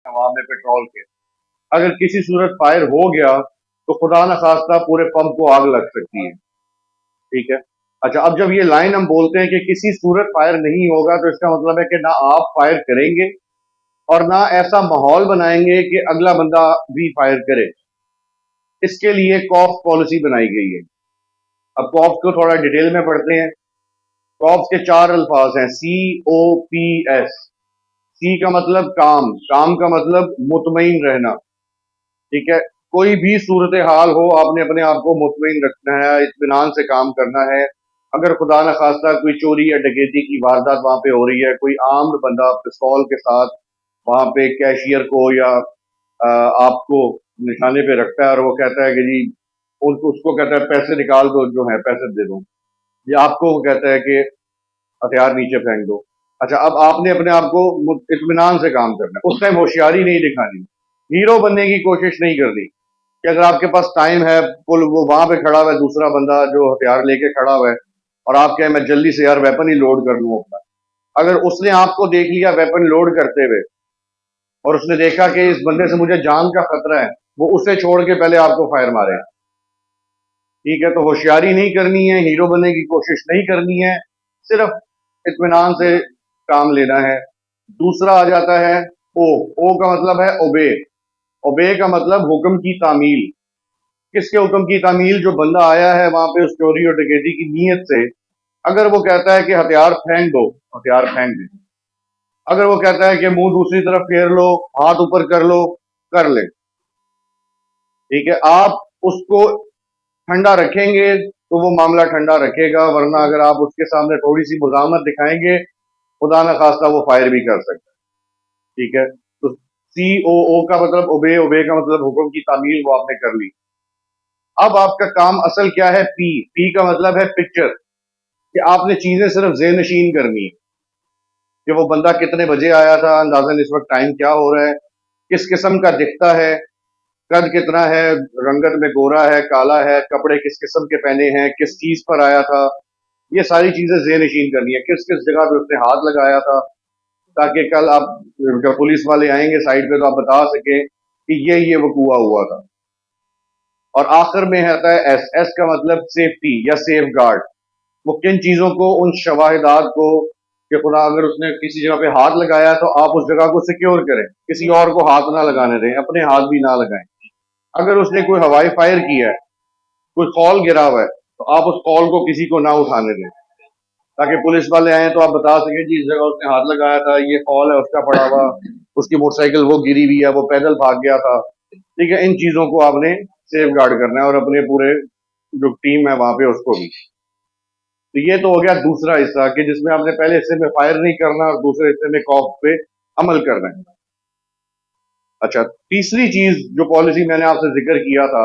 हवा में पेट्रोल के, अगर किसी सूरत फायर हो गया तो खुदा न खास्ता पूरे पंप को आग लग सकती है। ठीक है। अच्छा, अब जब ये लाइन हम बोलते हैं कि किसी सूरत फायर नहीं होगा, तो इसका मतलब है कि ना आप फायर करेंगे और ना ऐसा माहौल बनाएंगे कि अगला बंदा भी फायर करे। इसके लिए कॉप्स पॉलिसी बनाई गई है। अब कॉप्स को थोड़ा डिटेल में पढ़ते हैं। कॉप्स के चार अल्फाज हैं, COPS। सी का मतलब काम, काम का मतलब मुतमईन रहना। ठीक है। कोई भी सूरत हाल हो, आपने अपने आप को मुतमईन रखना है, इत्मीनान से काम करना है। अगर खुदा न खास्ता कोई चोरी या डकैती की वारदात वहां पे हो रही है, कोई आम बंदा पिस्तौल के साथ वहां पे कैशियर को या आपको निशाने पे रखता है और वो कहता है कि जी, उसको कहता है पैसे निकाल दो, जो है पैसे दे दो, या आपको वो कहता है कि हथियार नीचे फेंक दो। अच्छा, अब आपने अपने आप को इत्मीनान से काम करना है, उस टाइम होशियारी नहीं दिखानी, हीरो बनने की कोशिश नहीं करनी कि अगर आपके पास टाइम है, पुल वो वहां पे खड़ा हुआ है दूसरा बंदा जो हथियार लेके खड़ा हुआ है, और आप कहें मैं जल्दी से यार वेपन ही लोड कर लूं अपना। अगर उसने आपको देख लिया वेपन लोड करते हुए और उसने देखा कि इस बंदे से मुझे जान का खतरा है, वो उसे छोड़ के पहले आपको फायर मारे। ठीक है। तो होशियारी नहीं करनी है, हीरो बनने की कोशिश नहीं करनी है, सिर्फ इत्मीनान से काम लेना है। दूसरा आ जाता है ओ। ओ का मतलब है ओबे। ओबे का मतलब हुक्म की तामील। किसके हुक्म की तामील? जो बंदा आया है वहां पे उस चोरी और डकैती की नीयत से, अगर वो कहता है कि हथियार फेंक दो, हथियार फेंक दे। अगर वो कहता है कि मुंह दूसरी तरफ फेर लो, हाथ ऊपर कर लो, कर ले। ठीक है। आप उसको ठंडा रखेंगे तो वो मामला ठंडा रखेगा, वरना अगर आप उसके सामने थोड़ी सी मुजामत दिखाएंगे, खुदा न खास्ता वो फायर भी कर सकता है। ठीक है। तो COO का मतलब ओबे, ओबे का मतलब हुक्म की तामील, वो आपने कर ली। अब आपका काम असल क्या है? पी का मतलब है पिक्चर, कि आपने चीजें सिर्फ ज़ेहनशीन करनी है कि वो बंदा कितने बजे आया था, अंदाजन इस वक्त टाइम क्या हो रहा है, किस किस्म का दिखता है, कद कितना है, रंगत में गोरा है, काला है, कपड़े किस किस्म के पहने हैं, किस चीज पर आया था, ये सारी चीजें ज़ेहनशीन करनी है। किस किस जगह पे उसने हाथ लगाया था, ताकि कल आप जब पुलिस वाले आएंगे साइड पे तो आप बता सके कि ये वकूआ हुआ था। और आखिर में आता है एस। एस का मतलब सेफ्टी या सेफ गार्ड। वो किन चीजों को, उन शवाहिदात को, कि खुदा अगर उसने किसी जगह पे हाथ लगाया तो आप उस जगह को सिक्योर करें, किसी और को हाथ ना लगाने दें, अपने हाथ भी ना लगाएं। अगर उसने कोई हवाई फायर किया है, कोई कॉल गिरा हुआ है, तो आप उस कॉल को किसी को ना उठाने दें, ताकि पुलिस वाले आए तो आप बता सकें जी इस जगह उसने हाथ लगाया था, ये कॉल है उसका पड़ा हुआ, उसकी मोटरसाइकिल वो गिरी हुई है, वो पैदल भाग गया था। ठीक है। इन चीजों को आपने सेफ गार्ड करना है, और अपने पूरे जो टीम है वहां पे उसको भी। तो ये तो हो गया दूसरा हिस्सा, कि जिसमें आपने पहले हिस्से में फायर नहीं करना और दूसरे हिस्से में कॉप पे अमल करना है। अच्छा, तीसरी चीज जो पॉलिसी मैंने आपसे जिक्र किया था